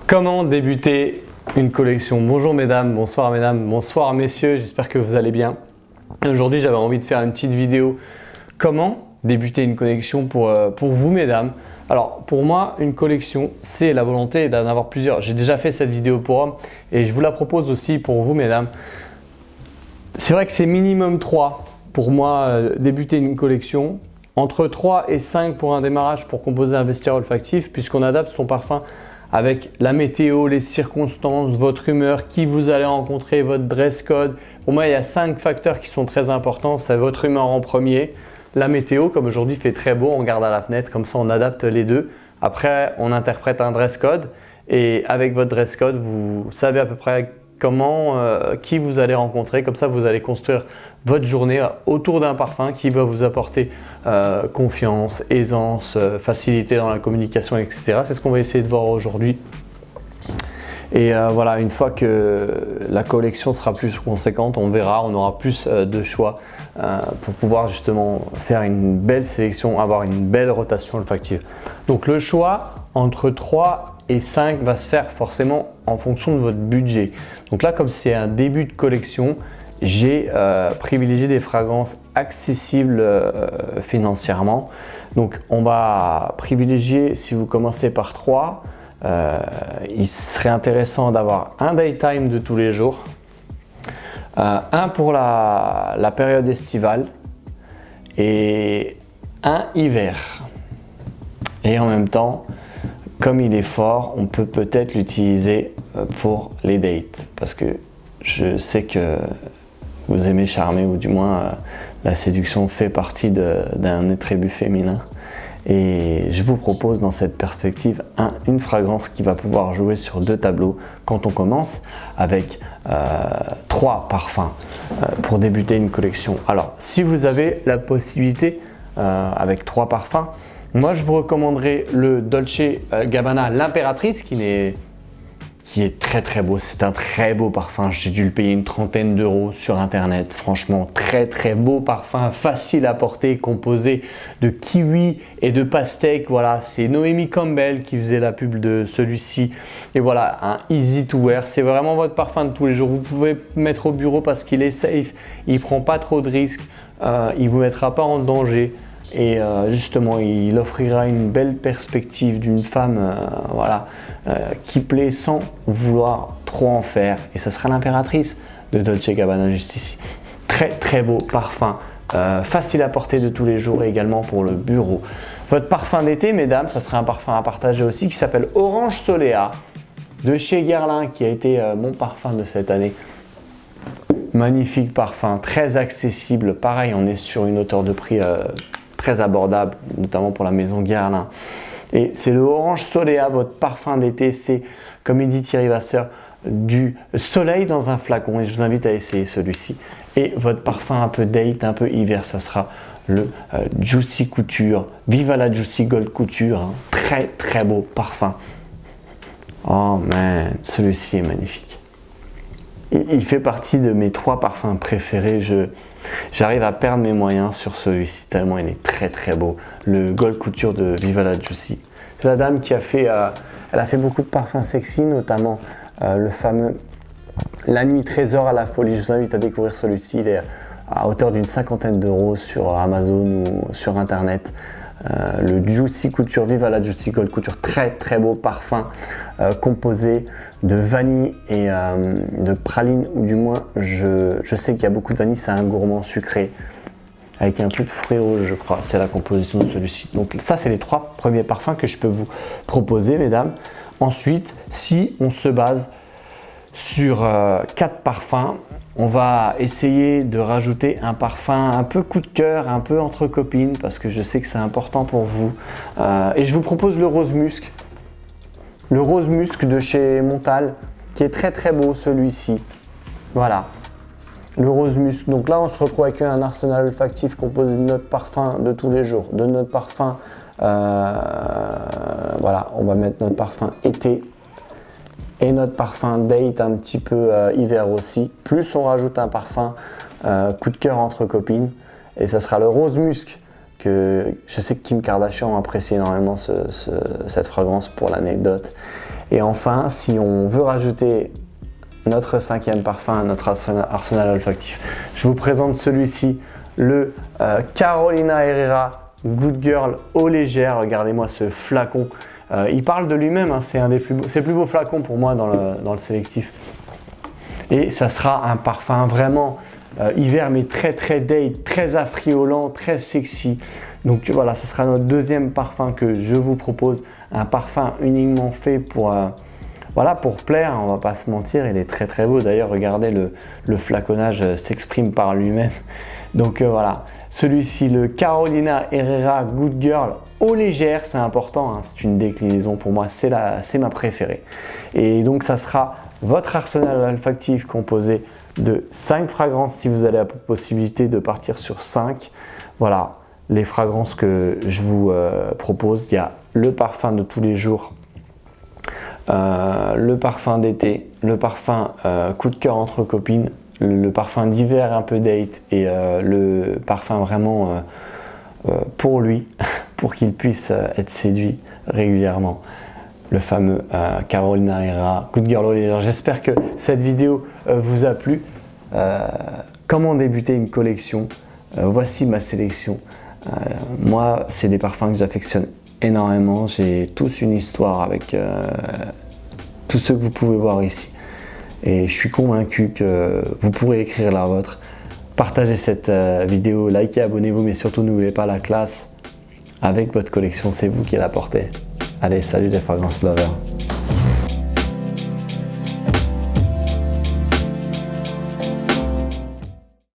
Comment débuter une collection? Bonjour mesdames, bonsoir messieurs, j'espère que vous allez bien. Aujourd'hui j'avais envie de faire une petite vidéo comment débuter une collection pour vous mesdames. Alors pour moi une collection c'est la volonté d'en avoir plusieurs. J'ai déjà fait cette vidéo pour hommes et je vous la propose aussi pour vous mesdames. C'est vrai que c'est minimum 3 pour moi débuter une collection. Entre 3 et 5 pour un démarrage pour composer un vestiaire olfactif puisqu'on adapte son parfum avec la météo, les circonstances, votre humeur, qui vous allez rencontrer, votre dress code. Pour moi, il y a 5 facteurs qui sont très importants. C'est votre humeur en premier, la météo, comme aujourd'hui il fait très beau, on regarde à la fenêtre, comme ça on adapte les deux. Après, on interprète un dress code et avec votre dress code, vous savez à peu près comment, qui vous allez rencontrer. Comme ça, vous allez construire votre journée autour d'un parfum qui va vous apporter confiance, aisance, facilité dans la communication, etc. C'est ce qu'on va essayer de voir aujourd'hui. Et voilà, une fois que la collection sera plus conséquente, on verra, on aura plus de choix pour pouvoir justement faire une belle sélection, avoir une belle rotation olfactive. Donc le choix entre 3 et 5 va se faire forcément en fonction de votre budget. Donc là, comme c'est un début de collection, j'ai privilégié des fragrances accessibles financièrement. Donc on va privilégier, si vous commencez par 3, il serait intéressant d'avoir un daytime de tous les jours, un pour la période estivale et un hiver. Et en même temps, comme il est fort, on peut peut-être l'utiliser pour les dates parce que je sais que vous aimez charmer ou du moins la séduction fait partie d'un attribut féminin. Et je vous propose dans cette perspective une fragrance qui va pouvoir jouer sur 2 tableaux quand on commence avec 3 parfums pour débuter une collection. Alors si vous avez la possibilité avec 3 parfums, moi je vous recommanderais le Dolce Gabbana l'Impératrice qui est très très beau. C'est un très beau parfum. J'ai dû le payer une trentaine d'euros sur internet. Franchement, très très beau parfum, facile à porter, composé de kiwi et de pastèque. Voilà, c'est Noémie Campbell qui faisait la pub de celui-ci. Et voilà, un easy to wear. C'est vraiment votre parfum de tous les jours. Vous pouvez mettre au bureau parce qu'il est safe. Il prend pas trop de risques. Il vous mettra pas en danger. Et justement, il offrira une belle perspective d'une femme qui plaît sans vouloir trop en faire. Et ce sera l'Impératrice de Dolce Gabbana juste ici. Très très beau parfum, facile à porter de tous les jours et également pour le bureau. Votre parfum d'été, mesdames, ça sera un parfum à partager aussi qui s'appelle Orange Soleá de chez Guerlain qui a été mon parfum de cette année. Magnifique parfum, très accessible. Pareil, on est sur une hauteur de prix très abordable, notamment pour la maison Guerlain. Et c'est le Orange Soleá, votre parfum d'été. C'est, comme il dit Thierry Vasseur, du soleil dans un flacon. Et je vous invite à essayer celui-ci. Et votre parfum un peu date, un peu hiver, ça sera le Juicy Couture. Viva la Juicy Gold Couture. Hein. Très très beau parfum. Oh man, celui-ci est magnifique. Il fait partie de mes 3 parfums préférés. J'arrive à perdre mes moyens sur celui-ci tellement il est très très beau. Le Gold Couture de Viva la Juicy. C'est la dame qui a fait, elle a fait beaucoup de parfums sexy, notamment le fameux La Nuit Trésor à la Folie. Je vous invite à découvrir celui-ci. Il est à hauteur d'une 50aine d'euros sur Amazon ou sur internet. Le Juicy Couture, Viva la Juicy Gold Couture, très très beau parfum composé de vanille et de praline, ou du moins je sais qu'il y a beaucoup de vanille, c'est un gourmand sucré avec un peu de fruits rouges, je crois, c'est la composition de celui-ci. Donc ça c'est les 3 premiers parfums que je peux vous proposer, mesdames. Ensuite, si on se base sur 4 parfums, on va essayer de rajouter un parfum un peu coup de cœur, un peu entre copines, parce que je sais que c'est important pour vous. Et je vous propose le Rose Musc. Le Rose Musc de chez Montal, qui est très très beau celui-ci. Voilà, le Rose Musc. Donc là, on se retrouve avec un arsenal olfactif composé de notre parfum de tous les jours, de notre parfum. Voilà, on va mettre notre parfum été. Et notre parfum date un petit peu hiver aussi. Plus on rajoute un parfum coup de cœur entre copines. Et ça sera le Rose Musc que je sais que Kim Kardashian apprécie énormément cette fragrance pour l'anecdote. Et enfin, si on veut rajouter notre 5e parfum à notre arsenal olfactif, je vous présente celui-ci, le Carolina Herrera Good Girl eau légère. Regardez-moi ce flacon. Il parle de lui-même, hein, c'est le plus beau flacon pour moi dans le sélectif. Et ça sera un parfum vraiment hiver, mais très date, très affriolant, très sexy. Donc voilà, ce sera notre 2e parfum que je vous propose. Un parfum uniquement fait pour, voilà, pour plaire, on va pas se mentir, il est très beau. D'ailleurs, regardez, le flaconnage s'exprime par lui-même. Donc voilà, celui-ci, le Carolina Herrera Good Girl eau légère, c'est important, hein, c'est une déclinaison pour moi, c'est ma préférée. Et donc ça sera votre arsenal olfactif composé de 5 fragrances si vous avez la possibilité de partir sur 5. Voilà les fragrances que je vous propose. Il y a le parfum de tous les jours, le parfum d'été, le parfum coup de cœur entre copines, le parfum d'hiver un peu date et le parfum vraiment pour lui, pour qu'il puisse être séduit régulièrement. Le fameux Carolina Herrera Good Girl eau légère. J'espère que cette vidéo vous a plu. Comment débuter une collection? Voici ma sélection. Moi, c'est des parfums que j'affectionne énormément. J'ai tous une histoire avec tous ceux que vous pouvez voir ici. Et je suis convaincu que vous pourrez écrire la vôtre. Partagez cette vidéo, likez, abonnez-vous, mais surtout n'oubliez pas la classe. Avec votre collection, c'est vous qui la portez. Allez, salut les fragrances lovers.